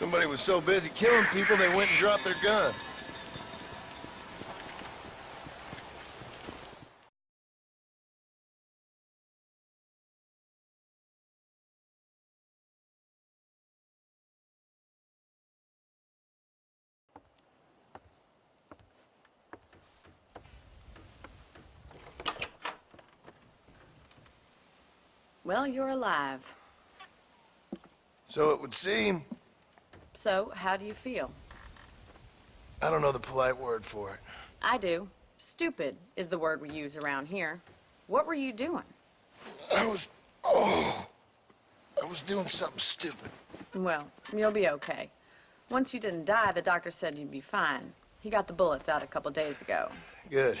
Somebody was so busy killing people, they went and dropped their gun. Well, you're alive. So it would seem. So, how do you feel? I don't know the polite word for it. I do. Stupid is the word we use around here. What were you doing? I was doing something stupid. Well, you'll be okay. Once you didn't die, the doctor said you'd be fine. He got the bullets out a couple days ago. Good.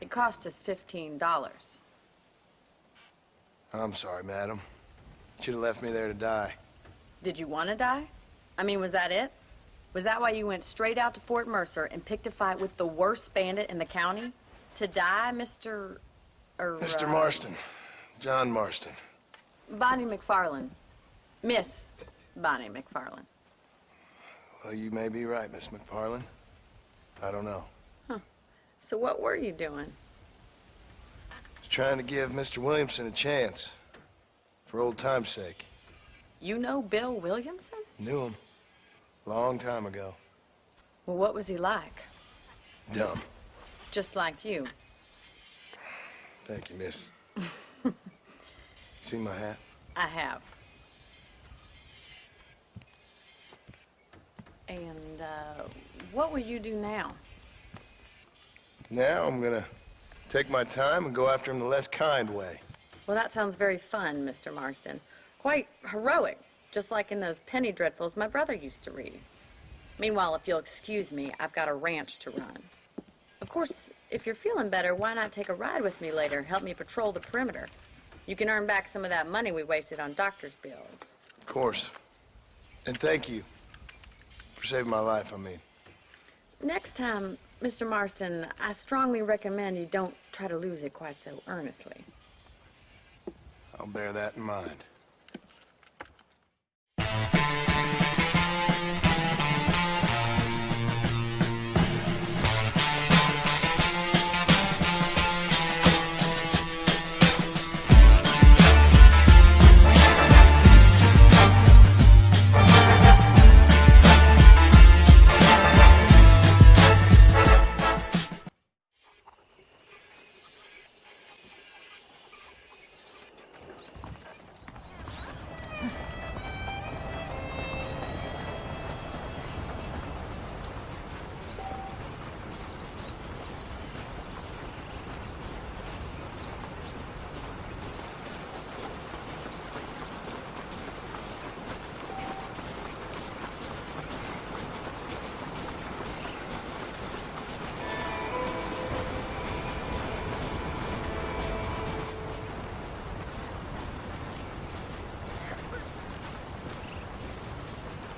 It cost us $15. I'm sorry, madam. Should have left me there to die. Did you want to die? I mean, was that it? Was that why you went straight out to Fort Mercer and picked a fight with the worst bandit in the county? To die, Mr. Mr. Marston. John Marston. Bonnie McFarland. Miss Bonnie McFarland. Well, you may be right, Miss McFarland. I don't know. Huh. So what were you doing? I was trying to give Mr. Williamson a chance. For old time's sake. You know Bill Williamson? Knew him. Long time ago. Well, what was he like? Dumb. Just like you. Thank you, miss. See my hat? I have. And, what will you do now? Now I'm gonna take my time and go after him the less kind way. Well, that sounds very fun, Mr. Marston. Quite heroic, just like in those penny dreadfuls my brother used to read. Meanwhile, if you'll excuse me, I've got a ranch to run. Of course, if you're feeling better, why not take a ride with me later? Help me patrol the perimeter. You can earn back some of that money we wasted on doctor's bills. Of course. And thank you for saving my life, I mean. Next time, Mr. Marston, I strongly recommend you don't try to lose it quite so earnestly. I'll bear that in mind.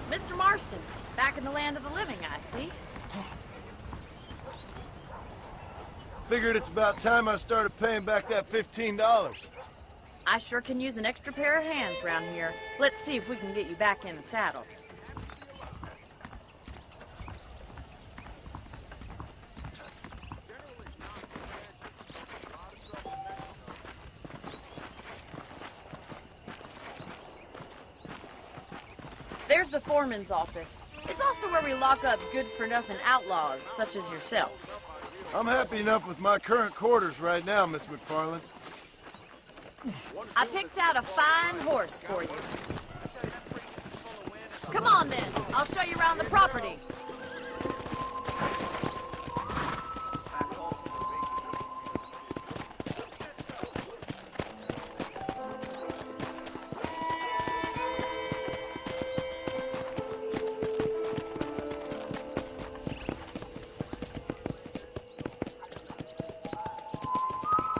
Mr. Marston, back in the land of the living, I see. Figured it's about time I started paying back that $15. I sure can use an extra pair of hands around here. Let's see if we can get you back in the saddle. There's the foreman's office. It's also where we lock up good-for-nothing outlaws, such as yourself. I'm happy enough with my current quarters right now, Miss McFarland. I picked out a fine horse for you. Come on, then. I'll show you around the property.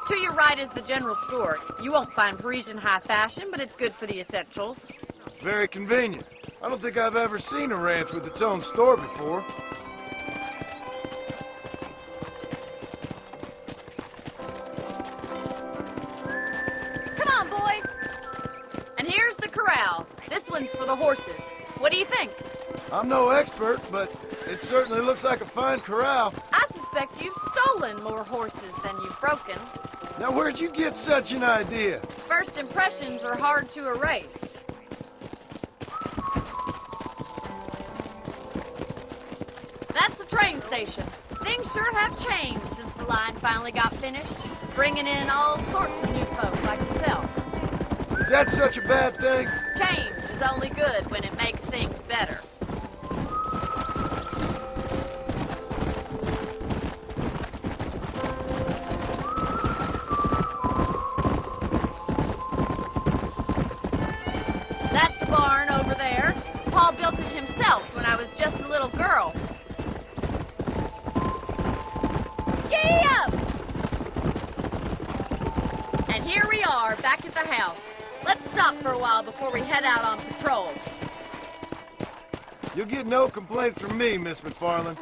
To your right is the general store. You won't find Parisian high fashion, but it's good for the essentials. Very convenient. I don't think I've ever seen a ranch with its own store before. Come on, boy. And here's the corral. This one's for the horses. What do you think? I'm no expert, but it certainly looks like a fine corral. I suspect you've stolen more horses than you've broken. Now, where'd you get such an idea? First impressions are hard to erase. That's the train station. Things sure have changed since the line finally got finished, bringing in all sorts of new folk like yourself. Is that such a bad thing? Change is only good when it makes things better. That's the barn over there. Paul built it himself when I was just a little girl. Giddy up! And here we are, back at the house. Let's stop for a while before we head out on patrol. You'll get no complaints from me, Miss McFarland.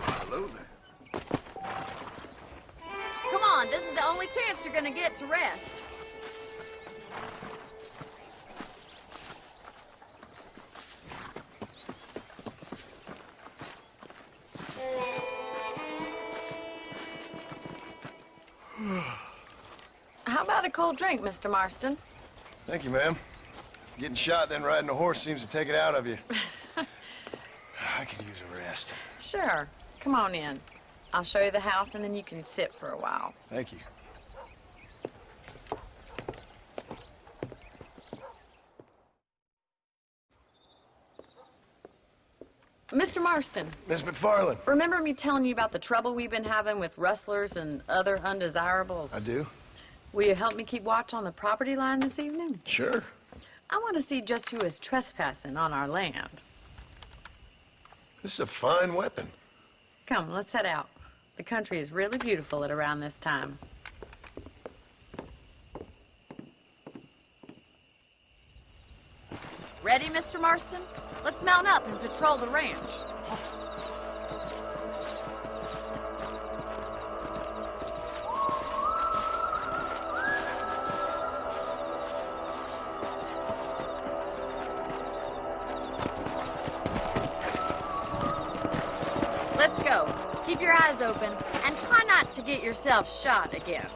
Hello there. Come on, this is the only chance you're gonna get to rest. How about a cold drink, Mr. Marston? Thank you, ma'am. Getting shot, then riding a horse seems to take it out of you. I could use a rest. Sure. Come on in. I'll show you the house, and then you can sit for a while. Thank you. Mr. Marston, Miss McFarland. remember me telling you about the trouble we've been having with rustlers and other undesirables? I do? Will you help me keep watch on the property line this evening? Sure. I want to see just who is trespassing on our land. This is a fine weapon. Come, let's head out. The country is really beautiful at around this time. Ready, Mr. Marston? Let's mount up and patrol the ranch. Let's go. Keep your eyes open and try not to get yourself shot again.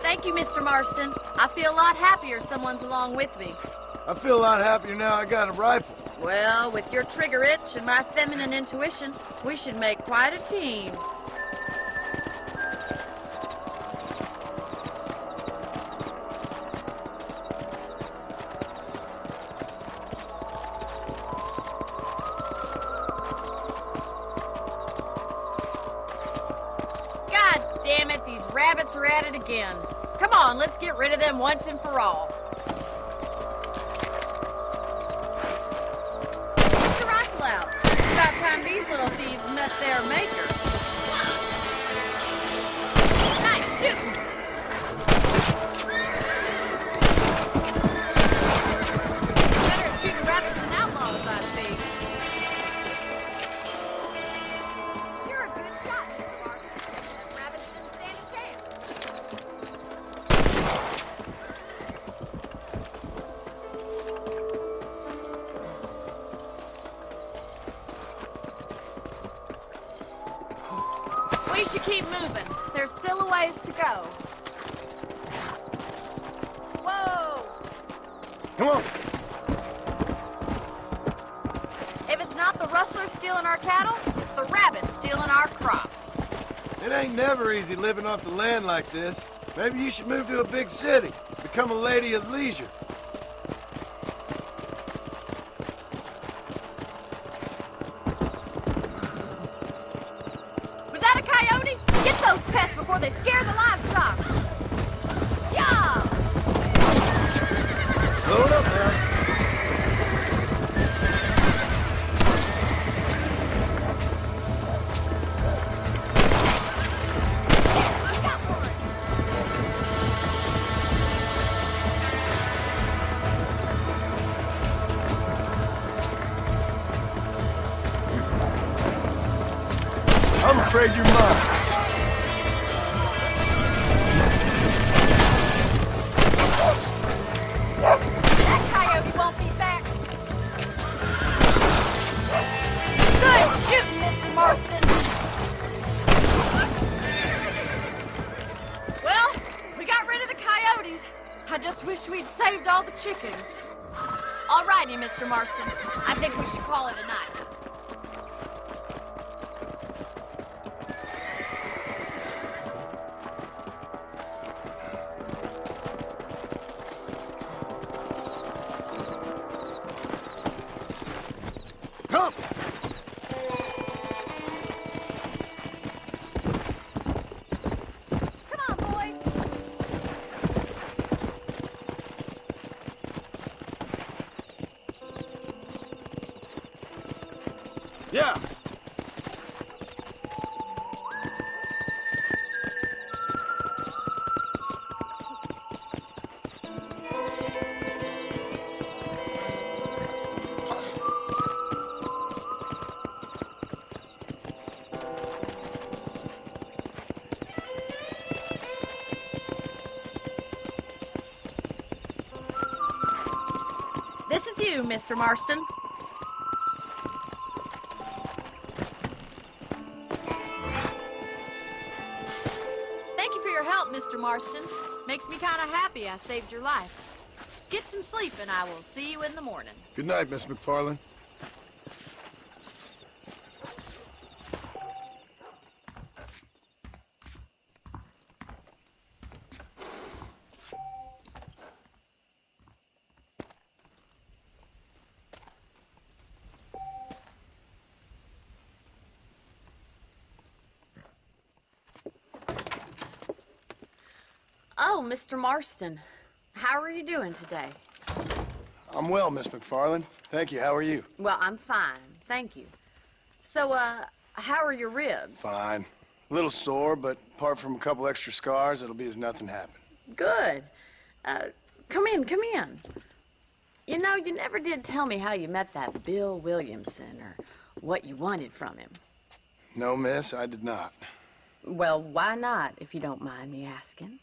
Thank you, Mr. Marston. I feel a lot happier someone's along with me. I feel a lot happier now I got a rifle. Well, with your trigger itch and my feminine intuition, we should make quite a team. God damn it, these rabbits are at it again. Come on, let's get rid of them once and for all. Get your rifle out. It's about time these little thieves met their maker. Nice shooting. Better at shooting rabbits than outlaws, I see. You're a good shot, Mr. Marston. Them rabbits didn't stand a chance. We should keep moving. There's still a ways to go. Whoa! Come on. If it's not the rustlers stealing our cattle, it's the rabbits stealing our crops. It ain't never easy living off the land like this. Maybe you should move to a big city. Become a lady of leisure. Was that a coyote? Get those pests before they scare the livestock. Yeah! Slow it up now. I got one. I'm afraid you're mine. it saved all the chickens. All righty, Mr. Marston. I think we should call it a night. Come! Come on, boys. Yeah! This is you, Mr. Marston. Thank you for your help, Mr. Marston. Makes me kind of happy I saved your life. Get some sleep and I will see you in the morning. Good night, Miss McFarland. Oh, Mr. Marston. How are you doing today? I'm well, Miss McFarland. Thank you. How are you? Well, I'm fine. Thank you. So, how are your ribs? Fine. A little sore, but apart from a couple extra scars, it'll be as nothing happened. Good. Come in, come in. You know, you never did tell me how you met that Bill Williamson or what you wanted from him. No, miss, I did not. Well, why not, if you don't mind me asking?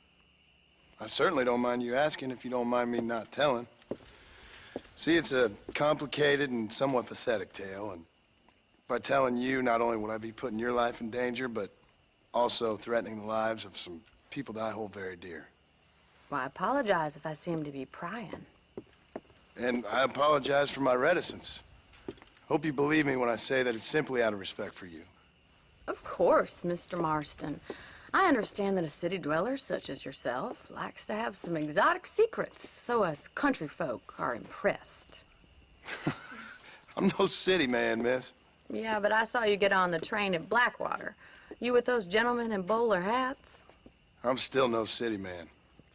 I certainly don't mind you asking if you don't mind me not telling. See, it's a complicated and somewhat pathetic tale, and by telling you, not only would I be putting your life in danger, but also threatening the lives of some people that I hold very dear. Well, I apologize if I seem to be prying. And I apologize for my reticence. Hope you believe me when I say that it's simply out of respect for you. Of course, Mr. Marston. I understand that a city dweller such as yourself likes to have some exotic secrets, so us country folk are impressed. I'm no city man, miss. Yeah, but I saw you get on the train at Blackwater. You with those gentlemen in bowler hats? I'm still no city man.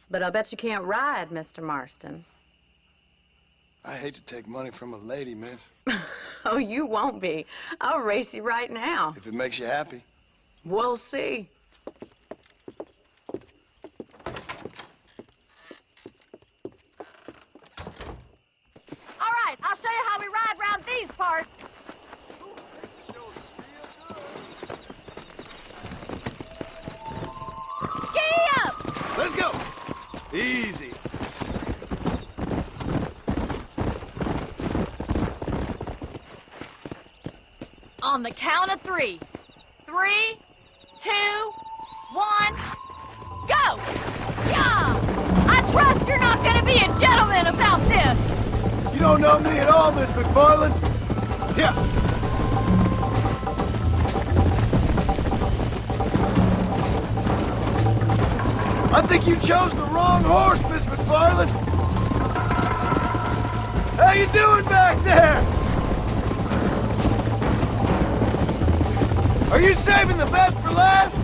But I'll bet you can't ride, Mr. Marston. I hate to take money from a lady, miss. Oh, you won't be. I'll race you right now. If it makes you happy. We'll see. All right, I'll show you how we ride round these parts. Ski up! Let's go! Easy. On the count of 3. 3, 2, 1, go! Yeah! I trust you're not gonna be a gentleman about this! You don't know me at all, Miss McFarland. Yeah. I think you chose the wrong horse, Miss McFarland. How you doing back there? Are you saving the best for last?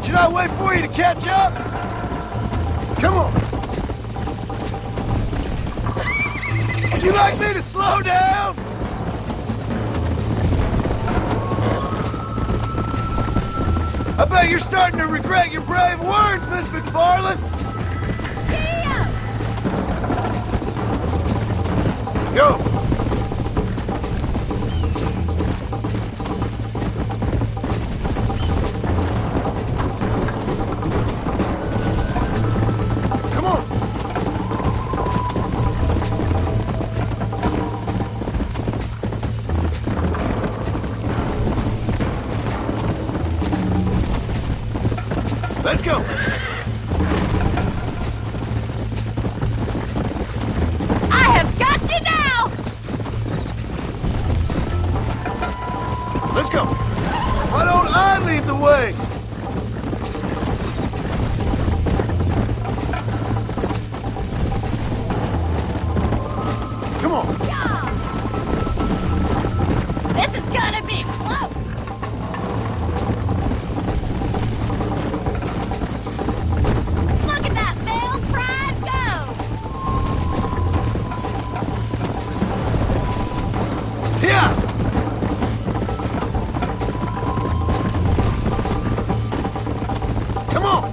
Should I wait for you to catch up? Come on. Would you like me to slow down? I bet you're starting to regret your brave words, Miss McFarland. Go! Come on! Let's go! I have got you now! Let's go! Why don't I lead the way? Come on! This is gonna be close! Look at that male pride go! Here! Come on!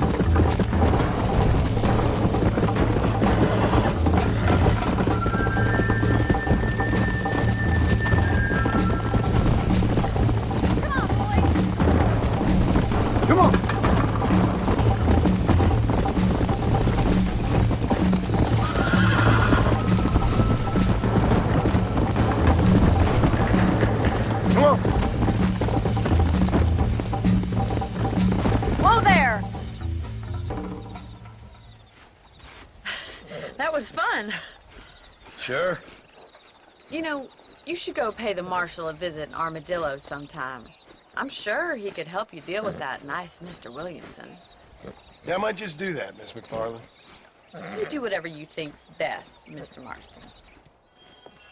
Come on! Come on! Whoa there! That was fun. Sure. You know, you should go pay the marshal a visit in Armadillo sometime. I'm sure he could help you deal with that nice Mr. Williamson. Yeah, I might just do that, Miss McFarland. You do whatever you think's best, Mr. Marston.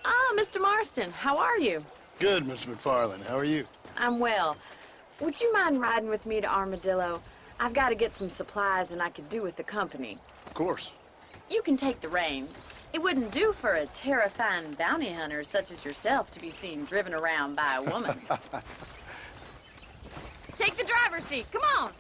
Ah, Mr. Marston, how are you? Good, Miss McFarland. How are you? I'm well. Would you mind riding with me to Armadillo? I've got to get some supplies and I could do with the company. Of course. You can take the reins. It wouldn't do for a terrifying bounty hunter such as yourself to be seen driven around by a woman. Take the driver's seat. Come on.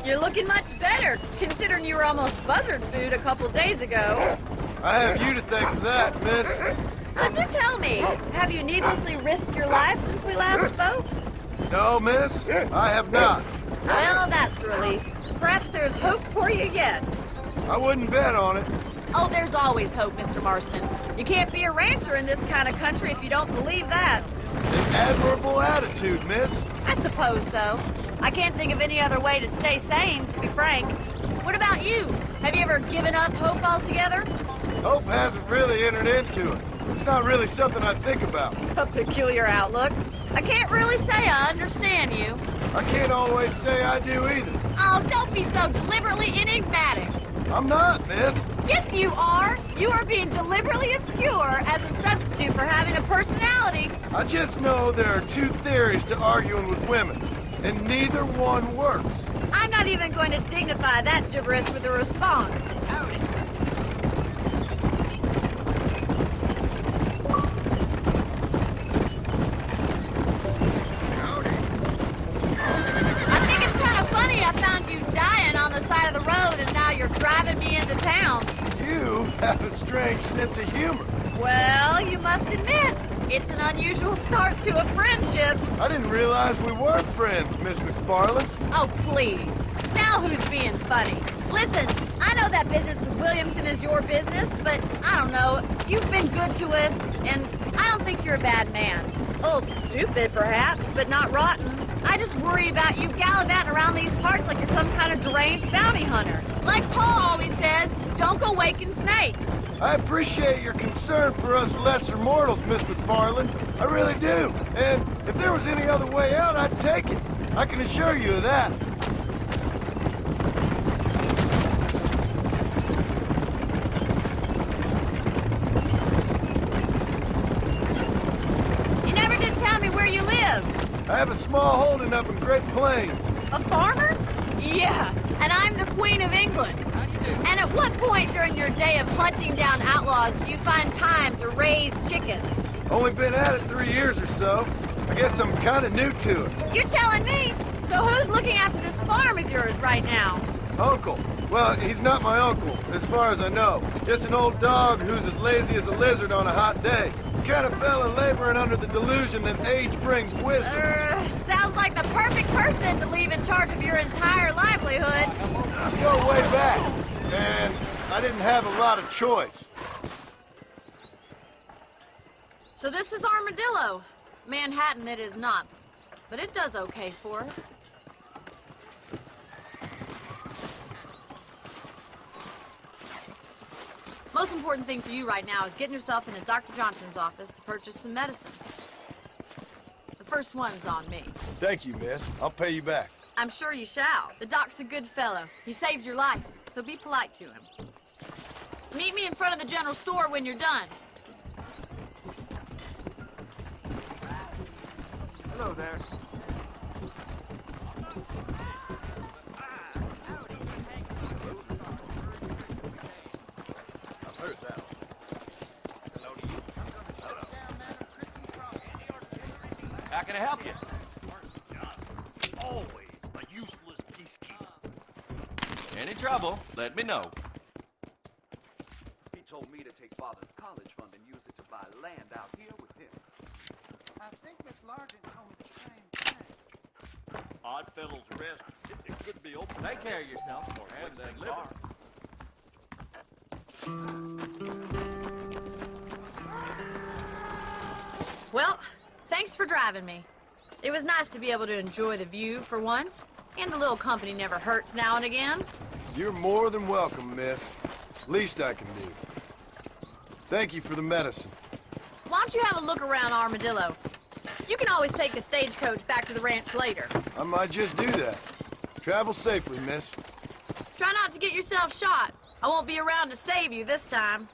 You're looking much better, considering you were almost buzzard food a couple days ago. I have you to thank for that, miss. So do tell me, have you needlessly risked your life since we last spoke? No, miss, I have not. Well, that's a relief. Perhaps there's hope for you yet. I wouldn't bet on it. Oh, there's always hope, Mr. Marston. You can't be a rancher in this kind of country if you don't believe that. An admirable attitude, miss. I suppose so. I can't think of any other way to stay sane, to be frank. What about you? Have you ever given up hope altogether? Hope hasn't really entered into it. It's not really something I think about. A peculiar outlook. I can't really say I understand you. I can't always say I do either. Oh, don't be so deliberately enigmatic. I'm not, miss. Yes, you are. You are being deliberately obscure as a substitute for having a personality. I just know there are two theories to arguing with women, and neither one works. I'm not even going to dignify that gibberish with a response. I think it's kind of funny I found you dying on the side of the road and now you're driving me into town. You have a strange sense of humor. Well, you must admit, it's an unusual start to a friendship. I didn't realize we were friends, Miss McFarland. Oh, please. Now who's being funny? Listen, I know that business with Williamson is your business, but I don't know. You've been good to us, and I don't think you're a bad man. A little stupid, perhaps, but not rotten. I just worry about you gallivanting around these parts like you're some kind of deranged bounty hunter. Like Paul always says, don't go waking snakes. I appreciate your concern for us lesser mortals, Miss McFarland. I really do. And if there was any other way out, I'd take it. I can assure you of that. You never did tell me where you live. I have a small holding up in Great Plains. A farmer? Yeah, and I'm the Queen of England. And at what point during your day of hunting down outlaws do you find time to raise chickens? Only been at it 3 years or so. I guess I'm kind of new to it. You're telling me? So who's looking after this farm of yours right now? Uncle. Well, he's not my uncle, as far as I know. Just an old dog who's as lazy as a lizard on a hot day. Kind of fella laboring under the delusion that age brings wisdom. Sounds like the perfect person to leave in charge of your entire livelihood. We go way back, and I didn't have a lot of choice. So this is Armadillo. Manhattan it is not, but it does okay for us. Most important thing for you right now is getting yourself into Dr. Johnson's office to purchase some medicine. The first one's on me. Thank you, miss. I'll pay you back. I'm sure you shall. The doc's a good fellow. He saved your life, so be polite to him. Meet me in front of the general store when you're done. Hello there. I've heard that. Hello to you. How can I help you? Always a useless peacekeeper. Any trouble, let me know. He told me to take Father's college fund and use it to buy land out here with him. I think Miss Largent told me the same thing. Oddfellow's Rest. It could be open. Take care of yourself or have that liver. Well, thanks for driving me. It was nice to be able to enjoy the view for once, and a little company never hurts now and again. You're more than welcome, miss. Least I can do. Thank you for the medicine. Why don't you have a look around Armadillo? You can always take a stagecoach back to the ranch later. I might just do that. Travel safely, miss. Try not to get yourself shot. I won't be around to save you this time.